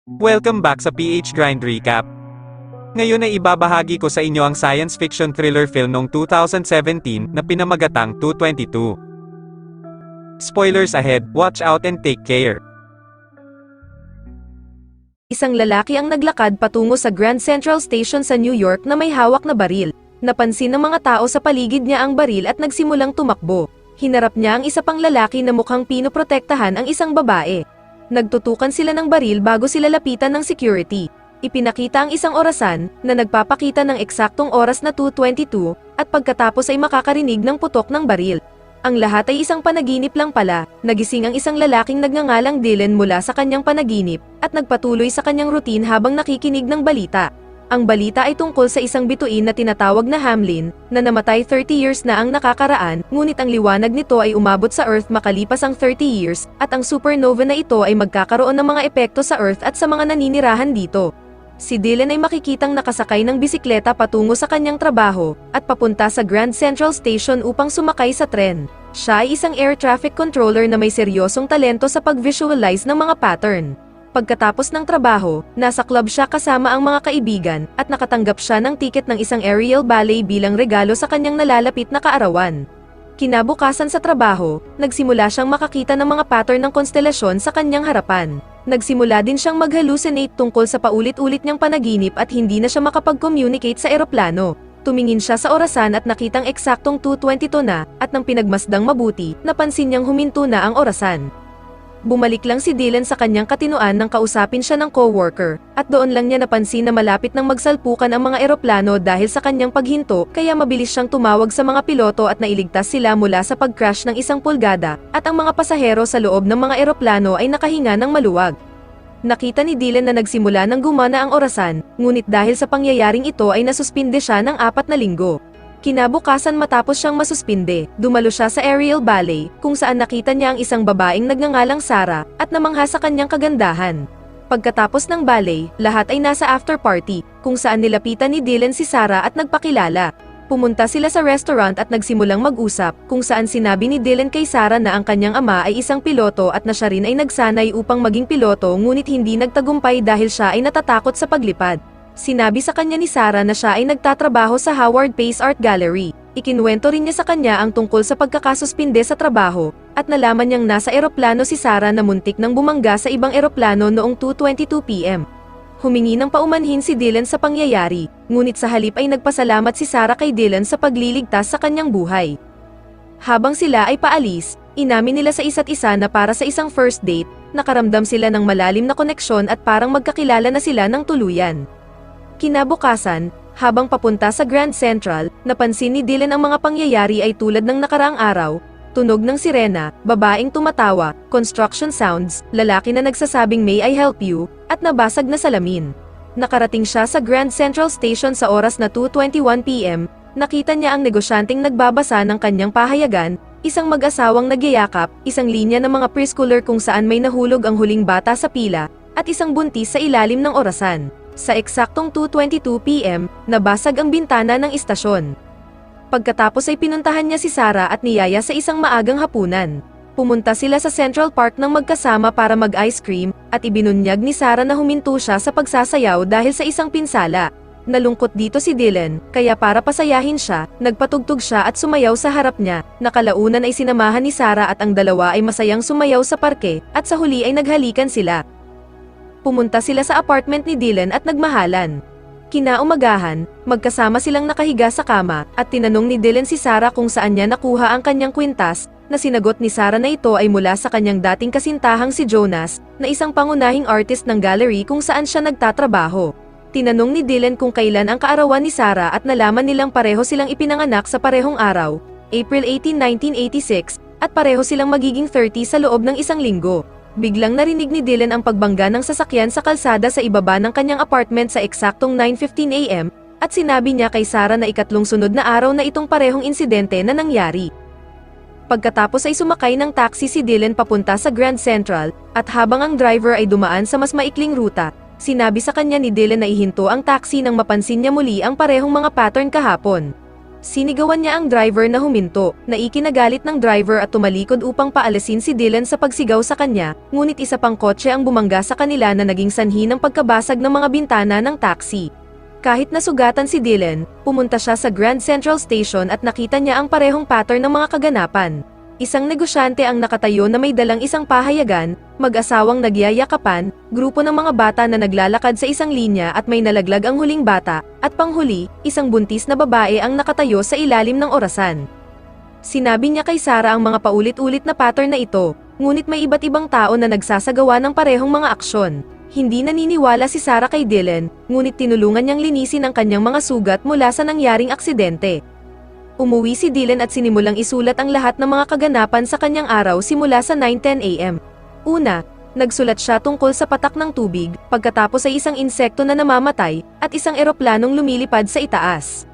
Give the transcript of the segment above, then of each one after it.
Welcome back sa PH Grind Recap. Ngayon ay ibabahagi ko sa inyo ang science fiction thriller film noong 2017 na pinamagatang 222. Spoilers ahead, watch out and take care. Isang lalaki ang naglakad patungo sa Grand Central Station sa New York na may hawak na baril. Napansin ng mga tao sa paligid niya ang baril at nagsimulang tumakbo. Hinarap niya ang isa pang lalaki na mukhang pinoprotektahan ang isang babae. Nagtutukan sila ng baril bago sila lapitan ng security. Ipinakita ang isang orasan na nagpapakita ng eksaktong oras na 2:22 at pagkatapos ay makakarinig ng putok ng baril. Ang lahat ay isang panaginip lang pala. Nagising ang isang lalaking nagngangalang Dylan mula sa kanyang panaginip at nagpatuloy sa kanyang routine habang nakikinig ng balita. Ang balita ay tungkol sa isang bituin na tinatawag na Hamlin, na namatay 30 years na ang nakakaraan, ngunit ang liwanag nito ay umabot sa Earth makalipas ang 30 years, at ang supernova na ito ay magkakaroon ng mga epekto sa Earth at sa mga naninirahan dito. Si Dylan ay makikitang nakasakay ng bisikleta patungo sa kanyang trabaho, at papunta sa Grand Central Station upang sumakay sa tren. Siya ay isang air traffic controller na may seryosong talento sa pag-visualize ng mga pattern. Pagkatapos ng trabaho, nasa club siya kasama ang mga kaibigan, at nakatanggap siya ng tiket ng isang aerial ballet bilang regalo sa kanyang nalalapit na kaarawan. Kinabukasan sa trabaho, nagsimula siyang makakita ng mga pattern ng konstelasyon sa kanyang harapan. Nagsimula din siyang mag-hallucinate tungkol sa paulit-ulit niyang panaginip at hindi na siya makapag-communicate sa eroplano. Tumingin siya sa orasan at nakitang eksaktong 2:22 na, at nang pinagmasdang mabuti, napansin niyang huminto na ang orasan. Bumalik lang si Dylan sa kanyang katinoan nang kausapin siya ng coworker, at doon lang niya napansin na malapit nang magsalpukan ang mga eroplano dahil sa kanyang paghinto, kaya mabilis siyang tumawag sa mga piloto at nailigtas sila mula sa pag-crash ng 1 pulgada, at ang mga pasahero sa loob ng mga eroplano ay nakahinga ng maluwag. Nakita ni Dylan na nagsimula ng gumana ang orasan, ngunit dahil sa pangyayaring ito ay nasuspinde siya ng 4 na linggo. Kinabukasan matapos siyang masuspinde, dumalo siya sa aerial ballet, kung saan nakita niya ang isang babaeng nagngangalang Sarah, at namangha sa kanyang kagandahan. Pagkatapos ng ballet, lahat ay nasa after party, kung saan nilapitan ni Dylan si Sarah at nagpakilala. Pumunta sila sa restaurant at nagsimulang mag-usap, kung saan sinabi ni Dylan kay Sarah na ang kanyang ama ay isang piloto at na siya rin ay nagsanay upang maging piloto ngunit hindi nagtagumpay dahil siya ay natatakot sa paglipad. Sinabi sa kanya ni Sarah na siya ay nagtatrabaho sa Howard Pace Art Gallery. Ikinuwento rin niya sa kanya ang tungkol sa pagkakasuspinde sa trabaho, at nalaman niyang nasa eroplano si Sarah na muntik nang bumangga sa ibang eroplano noong 2:22 p.m. Humingi ng paumanhin si Dylan sa pangyayari, ngunit sa halip ay nagpasalamat si Sarah kay Dylan sa pagliligtas sa kanyang buhay. Habang sila ay paalis, inamin nila sa isa't isa na para sa isang first date, nakaramdam sila ng malalim na koneksyon at parang magkakilala na sila ng tuluyan. Kinabukasan, habang papunta sa Grand Central, napansin ni Dylan ang mga pangyayari ay tulad ng nakaraang araw, tunog ng sirena, babaeng tumatawa, construction sounds, lalaki na nagsasabing "May I help you?" at nabasag na salamin. Nakarating siya sa Grand Central Station sa oras na 2:21 p.m., nakita niya ang negosyanteng nagbabasa ng kanyang pahayagan, isang mag-asawang nagyayakap, isang linya ng mga preschooler kung saan may nahulog ang huling bata sa pila, at isang buntis sa ilalim ng orasan. Sa eksaktong 2:22 p.m., nabasag ang bintana ng istasyon. Pagkatapos ay pinuntahan niya si Sarah at niyaya sa isang maagang hapunan. Pumunta sila sa Central Park ng magkasama para mag-ice cream, at ibinunyag ni Sarah na huminto siya sa pagsasayaw dahil sa isang pinsala. Nalungkot dito si Dylan, kaya para pasayahin siya, nagpatugtog siya at sumayaw sa harap niya. Nakalaunan ay sinamahan ni Sarah at ang dalawa ay masayang sumayaw sa parke, at sa huli ay naghalikan sila. Pumunta sila sa apartment ni Dylan at nagmahalan. Kinaumagahan, magkasama silang nakahiga sa kama, at tinanong ni Dylan si Sarah kung saan niya nakuha ang kanyang kwintas, na sinagot ni Sarah na ito ay mula sa kanyang dating kasintahang si Jonas, na isang pangunahing artist ng gallery kung saan siya nagtatrabaho. Tinanong ni Dylan kung kailan ang kaarawan ni Sarah at nalaman nilang pareho silang ipinanganak sa parehong araw, April 18, 1986, at pareho silang magiging 30 sa loob ng 1 linggo. Biglang narinig ni Dylan ang pagbangga ng sasakyan sa kalsada sa ibaba ng kanyang apartment sa eksaktong 9:15 a.m., at sinabi niya kay Sarah na ikatlong sunod na araw na itong parehong insidente na nangyari. Pagkatapos ay sumakay ng taxi si Dylan papunta sa Grand Central, at habang ang driver ay dumaan sa mas maikling ruta, sinabi sa kanya ni Dylan na ihinto ang taxi nang mapansin niya muli ang parehong mga pattern kahapon. Sinigawan niya ang driver na huminto, na ikinagalit ng driver at tumalikod upang paalisin si Dylan sa pagsigaw sa kanya, ngunit isa pang kotse ang bumangga sa kanila na naging sanhi ng pagkabasag ng mga bintana ng taxi. Kahit nasugatan si Dylan, pumunta siya sa Grand Central Station at nakita niya ang parehong pattern ng mga kaganapan. Isang negosyante ang nakatayo na may dalang isang pahayagan, mag-asawang nagyayakapan, grupo ng mga bata na naglalakad sa isang linya at may nalaglag ang huling bata, at panghuli, isang buntis na babae ang nakatayo sa ilalim ng orasan. Sinabi niya kay Sarah ang mga paulit-ulit na pattern na ito, ngunit may iba't ibang tao na nagsasagawa ng parehong mga aksyon. Hindi naniniwala si Sarah kay Dylan, ngunit tinulungan niyang linisin ang kanyang mga sugat mula sa nangyaring aksidente. Umuwi si Dylan at sinimulang isulat ang lahat ng mga kaganapan sa kanyang araw simula sa 9:10 AM. Una, nagsulat siya tungkol sa patak ng tubig, pagkatapos ay isang insekto na namamatay, at isang eroplanong lumilipad sa itaas.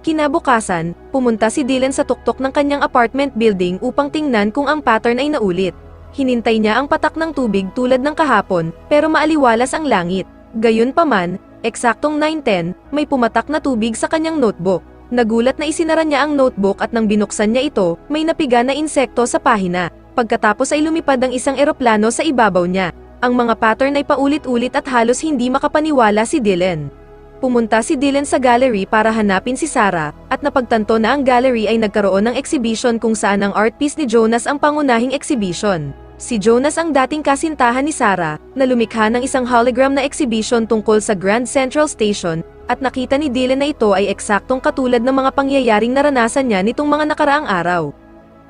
Kinabukasan, pumunta si Dylan sa tuktok ng kanyang apartment building upang tingnan kung ang pattern ay naulit. Hinintay niya ang patak ng tubig tulad ng kahapon, pero maaliwalas ang langit. Gayunpaman, eksaktong 9:10, may pumatak na tubig sa kanyang notebook. Nagulat na isinara niya ang notebook at nang binuksan niya ito, may napiga na insekto sa pahina. Pagkatapos ay lumipad ang isang eroplano sa ibabaw niya. Ang mga pattern ay paulit-ulit at halos hindi makapaniwala si Dylan. Pumunta si Dylan sa gallery para hanapin si Sarah, at napagtanto na ang gallery ay nagkaroon ng exhibition kung saan ang art piece ni Jonas ang pangunahing exhibition. Si Jonas ang dating kasintahan ni Sarah, na lumikha ng isang hologram na exhibition tungkol sa Grand Central Station, at nakita ni Dylan na ito ay eksaktong katulad ng mga pangyayaring naranasan niya nitong mga nakaraang araw.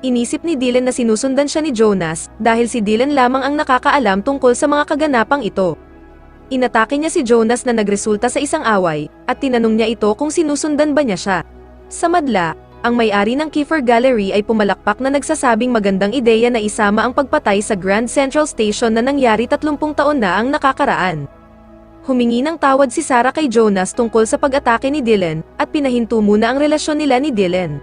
Inisip ni Dylan na sinusundan siya ni Jonas, dahil si Dylan lamang ang nakakaalam tungkol sa mga kaganapang ito. Inatake niya si Jonas na nagresulta sa isang away, at tinanong niya ito kung sinusundan ba niya siya. Sa madla, ang may-ari ng Kiefer Gallery ay pumalakpak na nagsasabing magandang ideya na isama ang pagpatay sa Grand Central Station na nangyari 30 taon na ang nakakaraan. Humingi ng tawad si Sarah kay Jonas tungkol sa pag-atake ni Dylan, at pinahinto muna ang relasyon nila ni Dylan.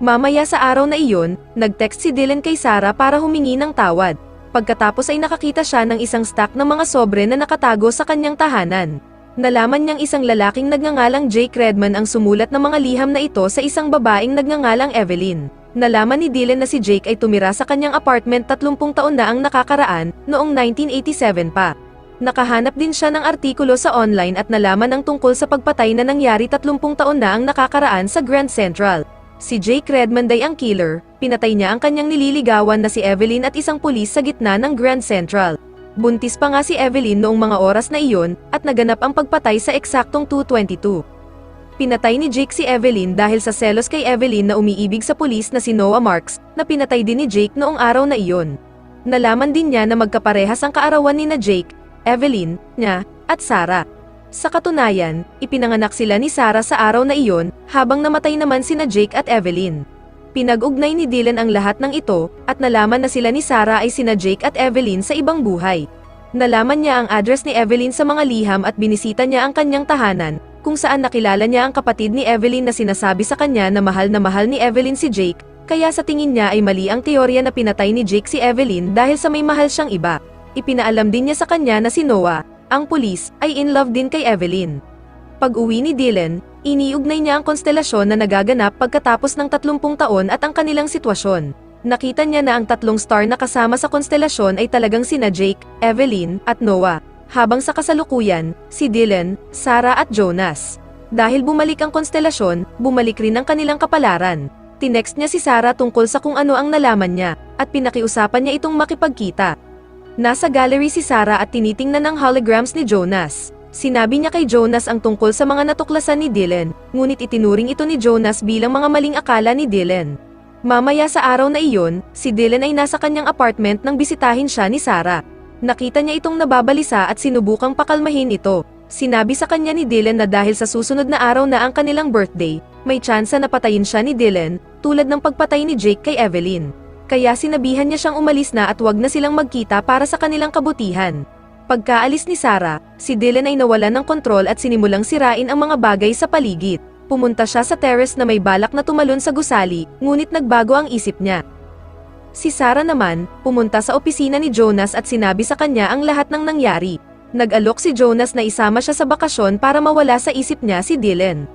Mamaya sa araw na iyon, nag-text si Dylan kay Sarah para humingi ng tawad. Pagkatapos ay nakakita siya ng isang stack ng mga sobre na nakatago sa kanyang tahanan. Nalaman niyang isang lalaking nagngangalang Jake Redman ang sumulat ng mga liham na ito sa isang babaeng nagngangalang Evelyn. Nalaman ni Dylan na si Jake ay tumira sa kanyang apartment 30 taon na ang nakakaraan, noong 1987 pa. Nakahanap din siya ng artikulo sa online at nalaman ang tungkol sa pagpatay na nangyari 30 taon na ang nakakaraan sa Grand Central. Si Jake Redmond ay ang killer, pinatay niya ang kanyang nililigawan na si Evelyn at isang pulis sa gitna ng Grand Central. Buntis pa nga si Evelyn noong mga oras na iyon, at naganap ang pagpatay sa eksaktong 2:22. Pinatay ni Jake si Evelyn dahil sa selos kay Evelyn na umiibig sa pulis na si Noah Marks, na pinatay din ni Jake noong araw na iyon. Nalaman din niya na magkaparehas ang kaarawan ni na Jake, Evelyn, niya, at Sarah. Sa katunayan, ipinanganak sila ni Sarah sa araw na iyon, habang namatay naman sina Jake at Evelyn. Pinag-ugnay ni Dylan ang lahat ng ito, at nalaman na sila ni Sarah ay sina Jake at Evelyn sa ibang buhay. Nalaman niya ang address ni Evelyn sa mga liham at binisita niya ang kanyang tahanan, kung saan nakilala niya ang kapatid ni Evelyn na sinasabi sa kanya na mahal ni Evelyn si Jake, kaya sa tingin niya ay mali ang teorya na pinatay ni Jake si Evelyn dahil sa may mahal siyang iba. Ipinaalam din niya sa kanya na si Noah, ang pulis, ay in love din kay Evelyn. Pag-uwi ni Dylan, iniugnay niya ang konstelasyon na nagaganap pagkatapos ng 30 taon at ang kanilang sitwasyon. Nakita niya na ang 3 star na kasama sa konstelasyon ay talagang sina Jake, Evelyn, at Noah, habang sa kasalukuyan, si Dylan, Sarah at Jonas. Dahil bumalik ang konstelasyon, bumalik rin ang kanilang kapalaran. Tinext niya si Sarah tungkol sa kung ano ang nalaman niya, at pinakiusapan niya itong makipagkita. Nasa gallery si Sarah at tinitingnan ang holograms ni Jonas. Sinabi niya kay Jonas ang tungkol sa mga natuklasan ni Dylan, ngunit itinuring ito ni Jonas bilang mga maling akala ni Dylan. Mamaya sa araw na iyon, si Dylan ay nasa kanyang apartment nang bisitahin siya ni Sarah. Nakita niya itong nababalisa at sinubukang pakalmahin ito. Sinabi sa kanya ni Dylan na dahil sa susunod na araw na ang kanilang birthday, may tsansa na patayin siya ni Dylan, tulad ng pagpatay ni Jake kay Evelyn. Kaya sinabihan niya siyang umalis na at wag na silang magkita para sa kanilang kabutihan. Pagkaalis ni Sarah, si Dylan ay nawalan ng kontrol at sinimulang sirain ang mga bagay sa paligid. Pumunta siya sa terrace na may balak na tumalon sa gusali, ngunit nagbago ang isip niya. Si Sarah naman, pumunta sa opisina ni Jonas at sinabi sa kanya ang lahat ng nangyari. Nag-alok si Jonas na isama siya sa bakasyon para mawala sa isip niya si Dylan.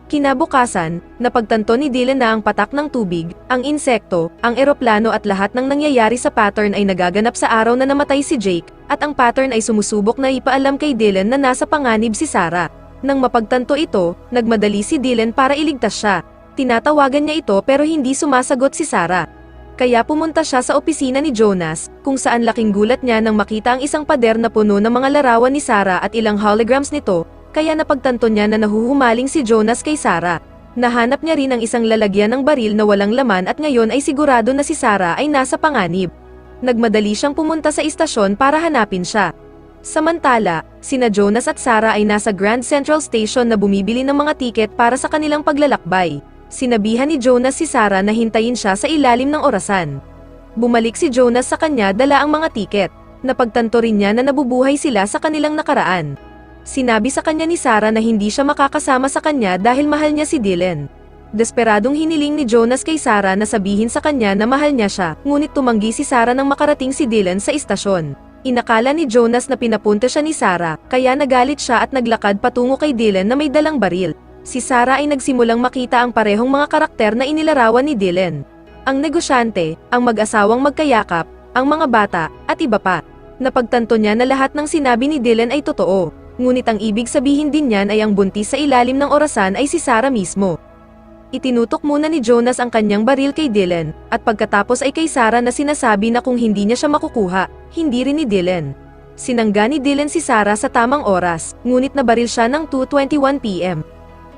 Kinabukasan, napagtanto ni Dylan na ang patak ng tubig, ang insekto, ang eroplano at lahat ng nangyayari sa pattern ay nagaganap sa araw na namatay si Jake, at ang pattern ay sumusubok na ipaalam kay Dylan na nasa panganib si Sarah. Nang mapagtanto ito, nagmadali si Dylan para iligtas siya. Tinatawagan niya ito pero hindi sumasagot si Sarah. Kaya pumunta siya sa opisina ni Jonas, kung saan laking gulat niya nang makita ang isang pader na puno ng mga larawan ni Sarah at ilang holograms nito, kaya napagtanto niya na nahuhumaling si Jonas kay Sarah. Nahanap niya rin ang isang lalagyan ng baril na walang laman at ngayon ay sigurado na si Sarah ay nasa panganib. Nagmadali siyang pumunta sa istasyon para hanapin siya. Samantala, sina Jonas at Sarah ay nasa Grand Central Station na bumibili ng mga tiket para sa kanilang paglalakbay. Sinabihan ni Jonas si Sarah na hintayin siya sa ilalim ng orasan. Bumalik si Jonas sa kanya dala ang mga tiket. Napagtanto rin niya na nabubuhay sila sa kanilang nakaraan. Sinabi sa kanya ni Sarah na hindi siya makakasama sa kanya dahil mahal niya si Dylan. Desperadong hiniling ni Jonas kay Sarah na sabihin sa kanya na mahal niya siya, ngunit tumanggi si Sarah nang makarating si Dylan sa istasyon. Inakala ni Jonas na pinapunta siya ni Sarah, kaya nagalit siya at naglakad patungo kay Dylan na may dalang baril. Si Sarah ay nagsimulang makita ang parehong mga karakter na inilarawan ni Dylan. Ang negosyante, ang mag-asawang magkayakap, ang mga bata, at iba pa. Napagtanto niya na lahat ng sinabi ni Dylan ay totoo. Ngunit ang ibig sabihin din niyan ay ang buntis sa ilalim ng orasan ay si Sarah mismo. Itinutok muna ni Jonas ang kanyang baril kay Dylan, at pagkatapos ay kay Sarah na sinasabi na kung hindi niya siya makukuha, hindi rin ni Dylan. Sinangga ni Dylan si Sarah sa tamang oras, ngunit nabaril siya ng 2:21 PM.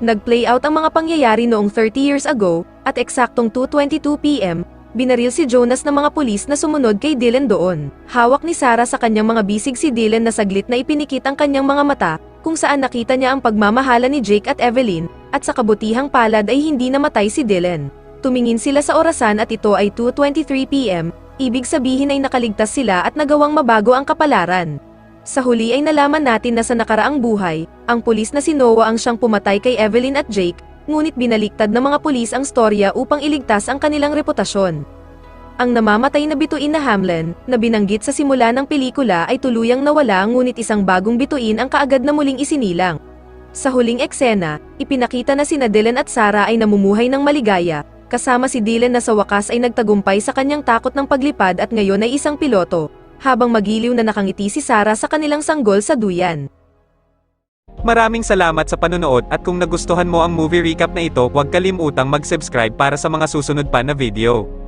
Nag-play out ang mga pangyayari noong 30 years ago, at eksaktong 2:22 PM, binaril si Jonas ng mga pulis na sumunod kay Dylan doon. Hawak ni Sarah sa kanyang mga bisig si Dylan na saglit na ipinikit ang kanyang mga mata, kung saan nakita niya ang pagmamahala ni Jake at Evelyn, at sa kabutihang palad ay hindi namatay si Dylan. Tumingin sila sa orasan at ito ay 2:23 PM, ibig sabihin ay nakaligtas sila at nagawang mabago ang kapalaran. Sa huli ay nalaman natin na sa nakaraang buhay, ang pulis na si Noah ang siyang pumatay kay Evelyn at Jake, ngunit binaliktad ng mga pulis ang storya upang iligtas ang kanilang reputasyon. Ang namamatay na bituin na Hamlin, na binanggit sa simula ng pelikula ay tuluyang nawala ngunit isang bagong bituin ang kaagad na muling isinilang. Sa huling eksena, ipinakita na sina Dylan at Sarah ay namumuhay ng maligaya, kasama si Dylan na sa wakas ay nagtagumpay sa kanyang takot ng paglipad at ngayon ay isang piloto, habang magiliw na nakangiti si Sarah sa kanilang sanggol sa duyan. Maraming salamat sa panonood at kung nagustuhan mo ang movie recap na ito, huwag kalimutang mag-subscribe para sa mga susunod pa na video.